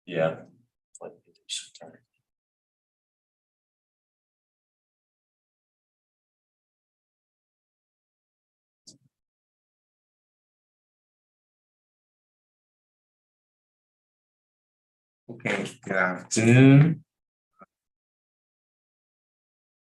Yeah. Okay, good afternoon.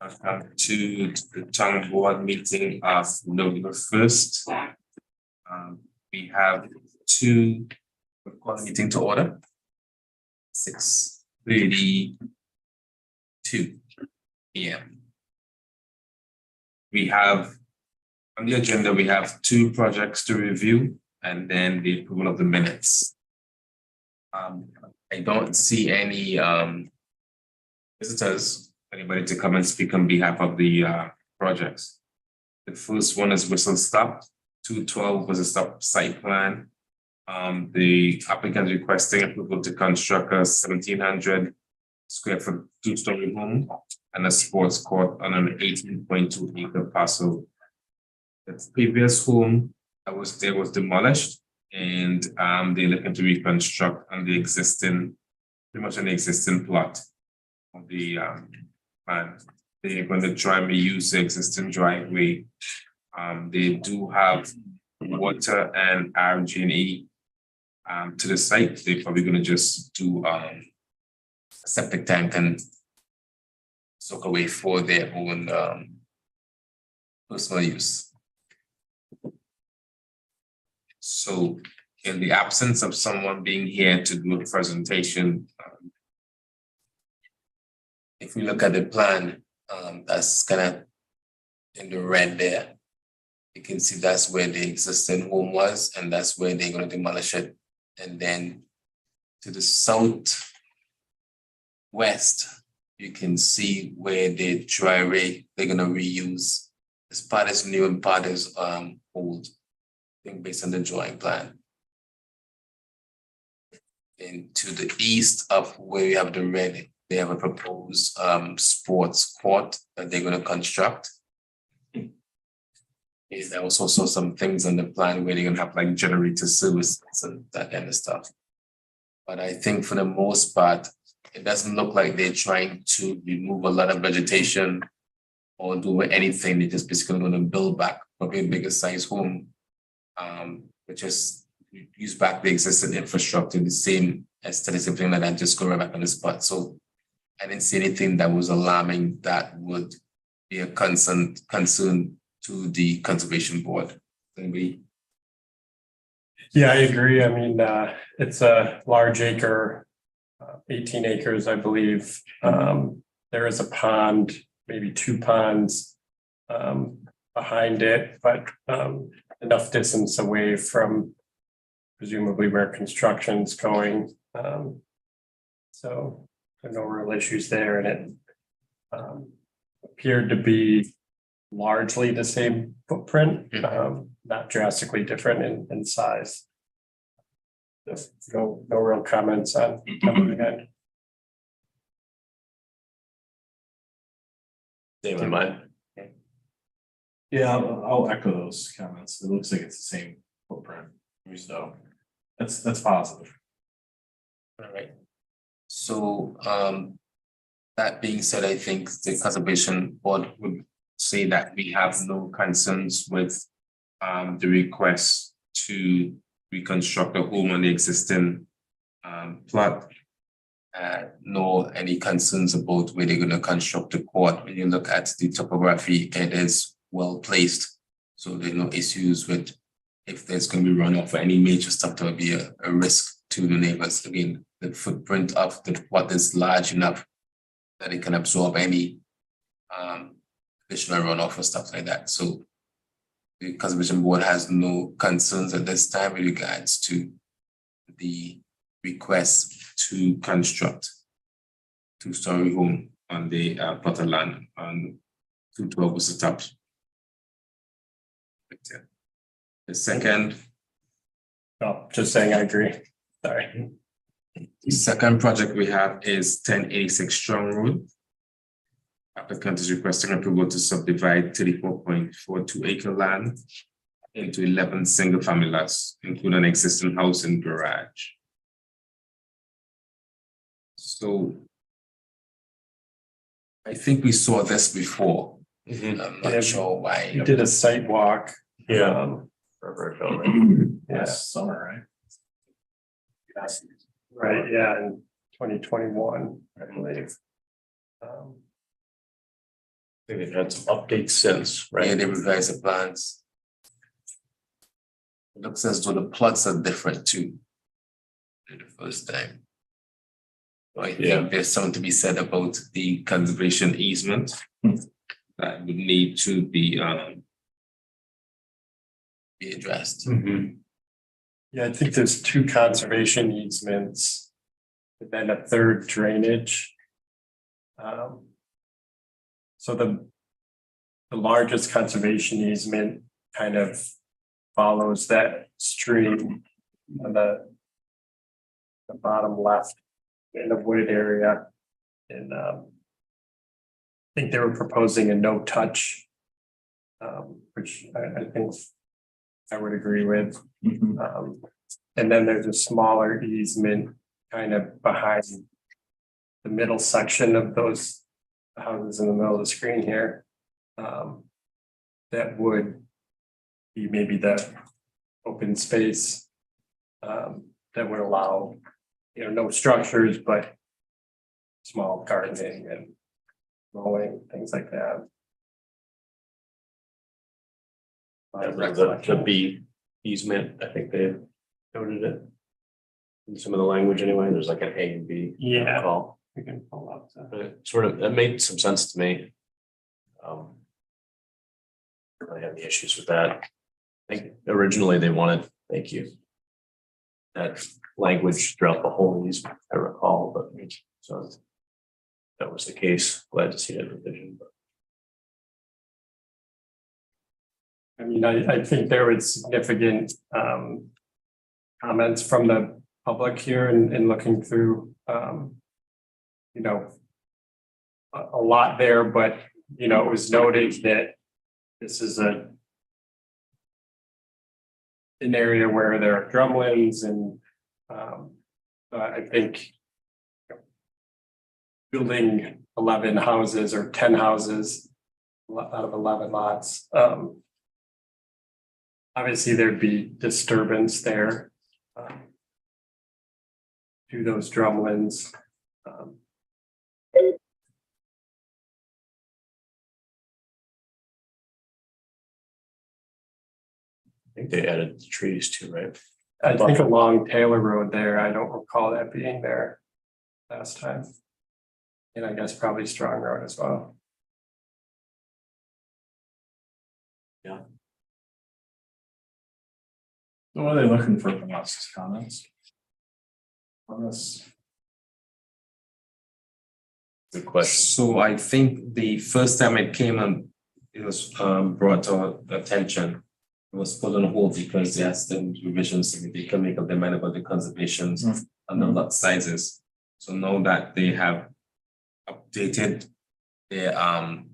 Welcome to the town board meeting of November 1st. We have two, we'll call the meeting to order. 6:32 p.m. We have on the agenda, we have two projects to review and then the approval of the minutes. I don't see any visitors, anybody to come and speak on behalf of the projects. The first one is Whistle Stop. 212 was a stop site plan. The applicant requesting approval to construct a 1,700 square foot two-story home and a sports court on an 18.2 acre parcel. The previous home that was there was demolished, and they're looking to reconstruct on the existing, pretty much on the existing plot of the plan. They're going to try and reuse the existing driveway. They do have water and RG&E to the site. They're probably going to just do a septic tank and soak away for their own personal use. So in the absence of someone being here to do a presentation, if we look at the plan, that's kind of in the red there. You can see that's where the existing home was, and that's where they're going to demolish it. And then to the southwest, you can see where the driveway they're going to reuse. This part is new and part is old, I think based on the drawing plan. And to the east of where we have the red, they have a proposed sports court that they're going to construct. There was also some things on the plan where they're going to have like generator services and that kind of stuff. But I think for the most part, it doesn't look like they're trying to remove a lot of vegetation or do anything. They're just basically going to build back probably a bigger size home, which is use back the existing infrastructure, the same aesthetic, something like that, just go right back on the spot. So I didn't see anything that was alarming that would be a concern to the conservation board. Anybody? Yeah, I agree. I mean, it's a large acre, 18 acres, I believe. There is a pond, maybe two ponds behind it, but enough distance away from presumably where construction's going. So there are no real issues there, and it appeared to be largely the same footprint, not drastically different in size. No real comments on my end. David, mine. Yeah, I'll echo those comments. It looks like it's the same footprint. So that's positive. All right. So that being said, I think the conservation board would say that we have no concerns with the request to reconstruct a home on the existing plot, nor any concerns about where they're going to construct a court. When you look at the topography, it is well placed, so there's no issues with if there's going to be runoff or any major stuff. That would be a risk to the neighbors. Again, the footprint of the plot is large enough that it can absorb any additional runoff or stuff like that. So the conservation board has no concerns at this time with regards to the request to construct two-story home on the plot of land on 212 was the top. The second. Oh, just saying I agree. Sorry. The second project we have is 1086 Strong Road. Applicant is requesting approval to subdivide 34.42 acre land into 11 single family lots, including an existing house and garage. So I think we saw this before. I'm Yeah, not sure why. We did a site walk. Um, yeah, Last summer, right? right, yeah, in 2021, I believe. I think they've had some updates since, Yeah, right? they revised the plans. It looks as though the plots are different too. For the first time. So I Yeah. think there's something to be said about the conservation easement. That would need to be addressed. Yeah, I think there's 2 conservation easements, and then a 3rd drainage. So the largest conservation easement kind of follows that stream on the bottom left in the wooded area. And I think they were proposing a no touch, which I think I would agree with. And then there's a smaller easement kind of behind the middle section of those houses in the middle of the screen here. That would be maybe the open space that would allow, no structures, but small gardening and mowing, things like that. The B easement, I think they noted it. In some of the language anyway, there's like an A and B. Yeah. Call. We can pull up that. But it sort of, that made some sense to me. Don't really have any issues with that. I think originally they wanted, thank you. That language throughout the whole easement, I recall, but so if that was the case. Glad to see that revision. But I mean, I think there was significant comments from the public here in looking through, a lot there, but, it was noted that this is an area where there are drumlins and I think building 11 houses or 10 houses out of 11 lots, obviously there'd be disturbance there to those drumlins. I think they added the trees too, right? I think along Taylor Road there, I don't recall that being there last time. And I guess probably Strong Road as well. Yeah. So what are they looking for from us, comments? On this? Good question. So I think the first time it came and it was brought to our attention. It was put on hold because they asked them revisions so they can make up their mind about the conservations and the lot sizes. So now that they have updated their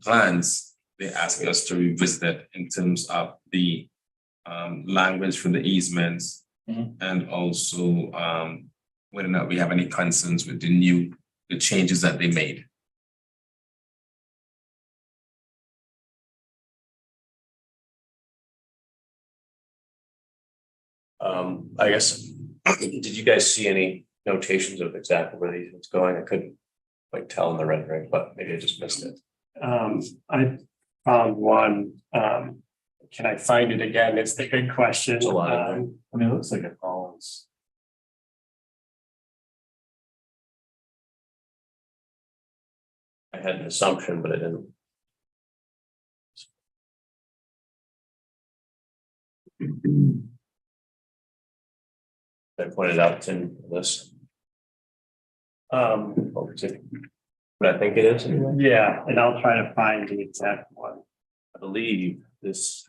plans, they ask us to revisit it in terms of the language for the easements and also whether or not we have any concerns with the changes that they made. I guess, did you guys see any notations of exactly where the easement's going? I couldn't quite tell in the rendering, but maybe I just missed it. I found one. Can I find it again? It's the big question. It's a lot of I mean, it looks like it follows. I had an assumption, but I didn't. I pointed out in this. But I think it is anyway. Yeah, and I'll try to find the exact one. I believe this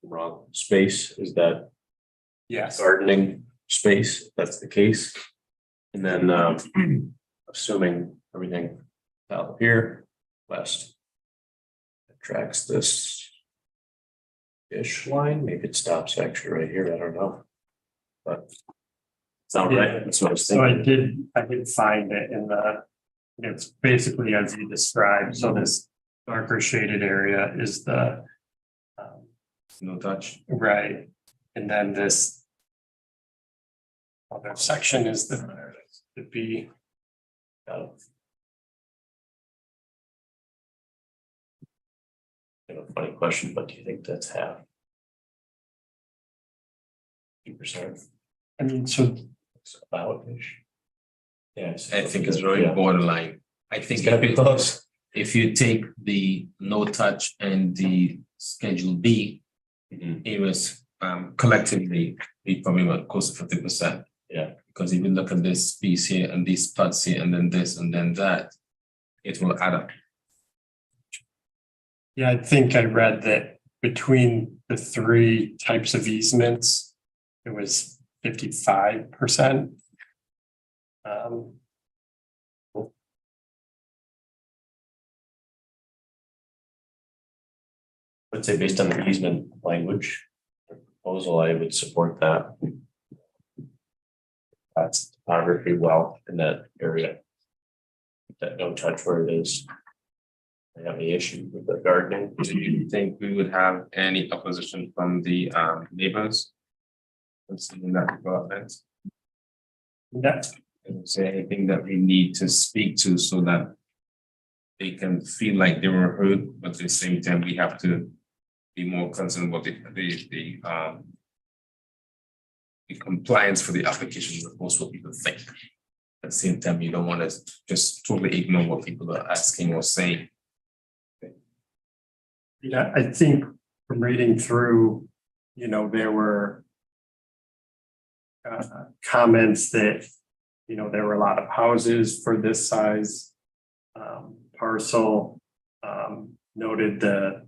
wrong space is that Yes. gardening space, if that's the case. And then assuming everything out here, west. It tracks this. ish line, maybe it stops actually right here, I don't know. But. Sound right, that's what I was So thinking. I did find it in it's basically as you described, so this darker shaded area is the. No touch. Right, and then this. Other section is the B. I have a funny question, but do you think that's half? 2%, I mean, so it's about ish. Yes. I think it's very borderline. I think It's gotta be close. if you take the no touch and the Schedule B Mhm. areas collectively, we probably went close to 50%. Yeah. Because if you look at this piece here and these plots here and then this and then that, it will add up. yeah, I think I read that between the three types of easements, it was 55%. I'd say based on the easement language proposal, I would support that. That's topography well in that area. That no touch where it is. I have any issue with the gardening. Do you think we would have any opposition from the neighbors? Considering that development? That, Is there anything that we need to speak to so that they can feel like they were heard, but at the same time, we have to be more concerned about the compliance for the application, as opposed to what people think. At the same time, you don't want to just totally ignore what people are asking or saying. yeah, I think from reading through, there were comments that, there were a lot of houses for this size parcel, noted the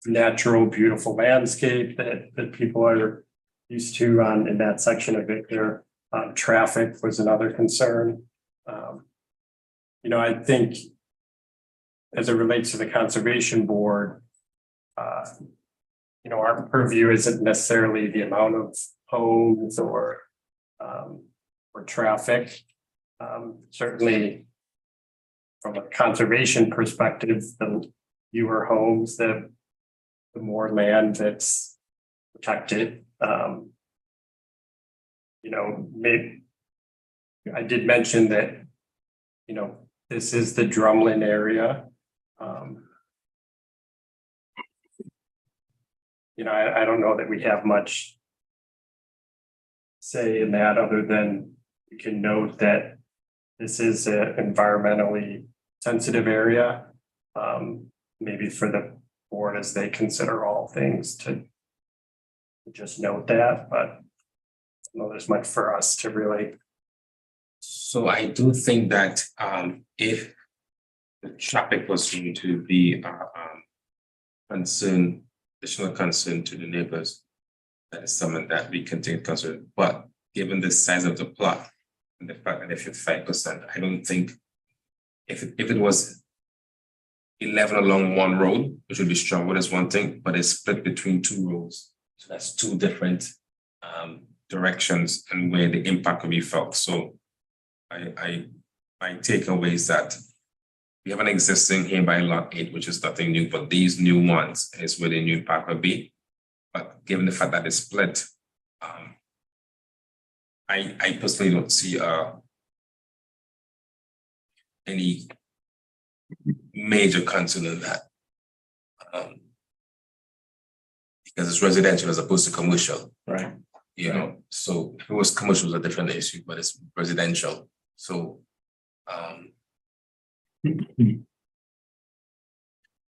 natural, beautiful landscape that people are used to in that section of it there. Traffic was another concern. I think as it relates to the conservation board, our purview isn't necessarily the amount of homes or traffic. Certainly from a conservation perspective, the fewer homes, the more land that's protected. Maybe I did mention that, this is the Drumlin area. I don't know that we have much say in that other than we can note that this is an environmentally sensitive area. Maybe for the board as they consider all things to just note that, but I don't know there's much for us to really. So I do think that if the traffic was going to be concern, additional concern to the neighbors, that is something that we can take concern. But given the size of the plot and the fact that if it's 5%, I don't think if it was 11 along one road, which would be stronger as one thing, but it's split between two roads. So that's two different directions and where the impact will be felt. So my takeaway is that we have an existing here by lot 8, which is nothing new, but these new ones is where the new impact will be. But given the fact that it's split, I personally don't see any major concern in that. Because it's residential as opposed to commercial. Right. So if it was commercial, it's a different issue, but it's residential. So I think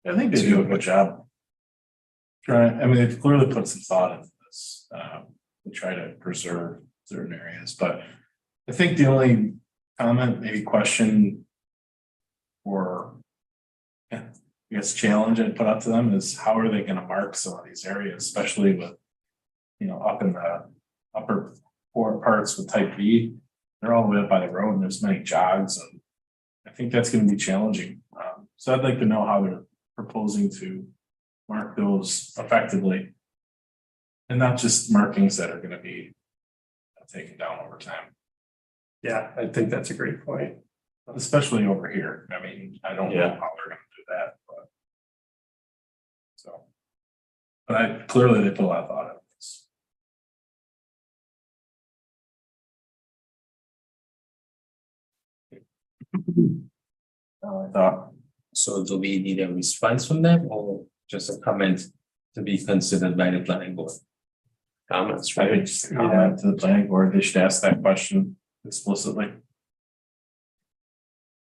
they do a good job. They've clearly put some thought into this, to try to preserve certain areas, but I think the only comment, maybe question or challenge I'd put up to them is how are they gonna mark some of these areas, especially with, up in the upper parts with type B, they're all the way up by the road and there's many jogs, and I think that's gonna be challenging. So I'd like to know how they're proposing to mark those effectively. And not just markings that are gonna be taken down over time, Yeah, I think that's a great point. especially over here. I mean, I don't know Yeah. how they're gonna do that, but. So. But clearly they put a lot of thought into this. I thought, So do we need a response from them or just a comment to be considered by the planning board? Comments, I right? think just a comment to the planning board, they should ask that question explicitly.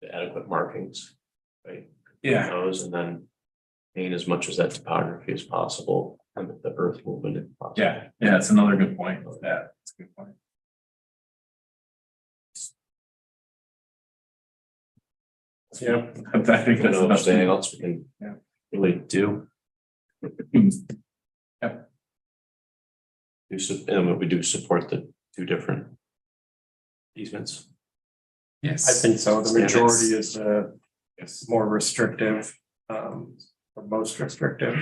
The adequate markings, right? Yeah. Those and then paint as much as that topography as possible and the earth movement if possible. Yeah, it's another good point. Yeah, it's a good point. Yeah, I think I don't that's the know if best. there's anything else we can Yeah. really do. Yep. And we do support the two different easements. Yes. I think so. The Yeah, majority is Yes. more restrictive, or most restrictive.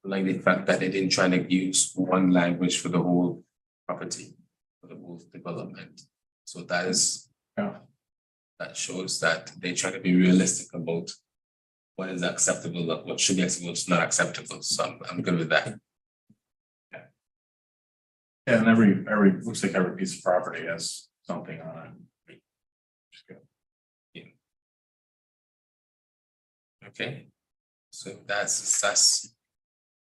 Like the fact that they didn't try to use one language for the whole property, for the whole development. So that is. Yeah. That shows that they try to be realistic about what is acceptable, what should be acceptable, what's not acceptable. So I'm good with that. Yeah, and every, looks like every piece of property has something on it. Which is good. Okay. So that's.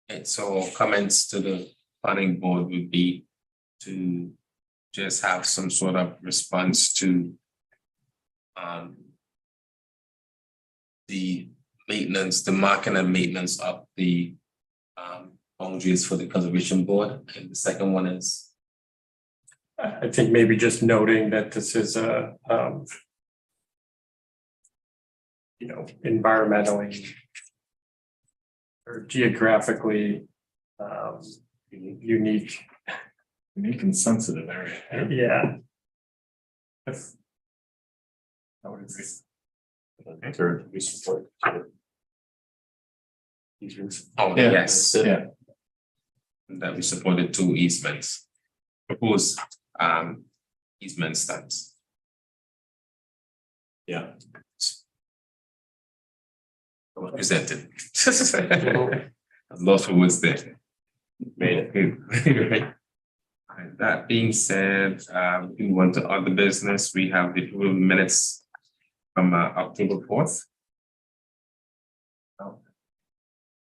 Okay, so comments to the planning board would be to just have some sort of response to the maintenance, the marking and maintenance of the boundaries for the conservation board. And the second one is, I think maybe just noting that this is a, environmentally or geographically unique. Unique and sensitive area. Yeah. I would agree. And third, we support. Easements. oh, Yeah, yes, Yeah, that we supported two easements. Proposed easement stamps. Yeah. Presented. Lots of words there. Made it. Right. And that being said, we move on to other business. We have the approval minutes from October 4th.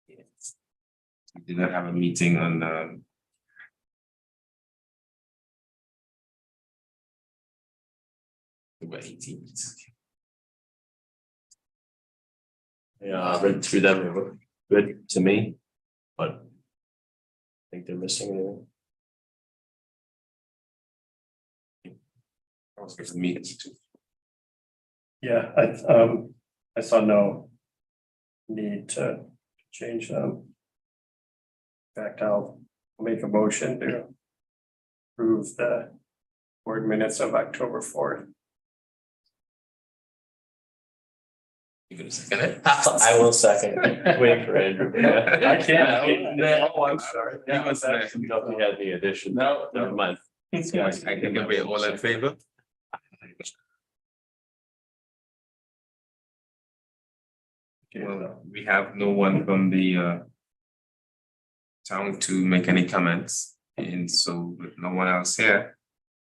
Yes. We did not have a meeting on October 18th. Yeah, I read through them, they look good to me, but I think they're missing anything. I was going to meet too. Yeah, I saw no need to change them. In fact, I'll make a motion to approve the board minutes of October 4th. You gonna second it? I will second. Wait for Andrew. I can't. Oh, I'm sorry. He was there. No, we had the addition. No, Never mind. I can give it all in favor. Well, we have no one from the town to make any comments, and so with no one else here,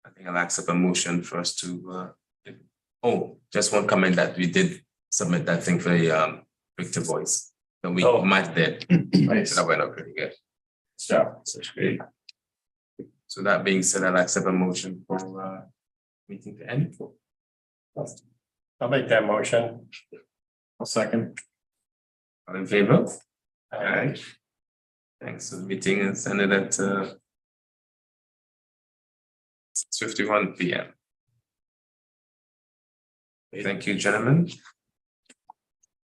I think I'll accept a motion for us to oh, just one comment that we did submit that thing for the Victor Voice. And we Oh. might did, nice. so that went up pretty good. job. Such great. So that being said, I'll accept a motion for meeting to end. I'll make that motion. I'll second. All in favor? Alright. Thanks, so the meeting is ended at 6:51 PM. Thank you, gentlemen.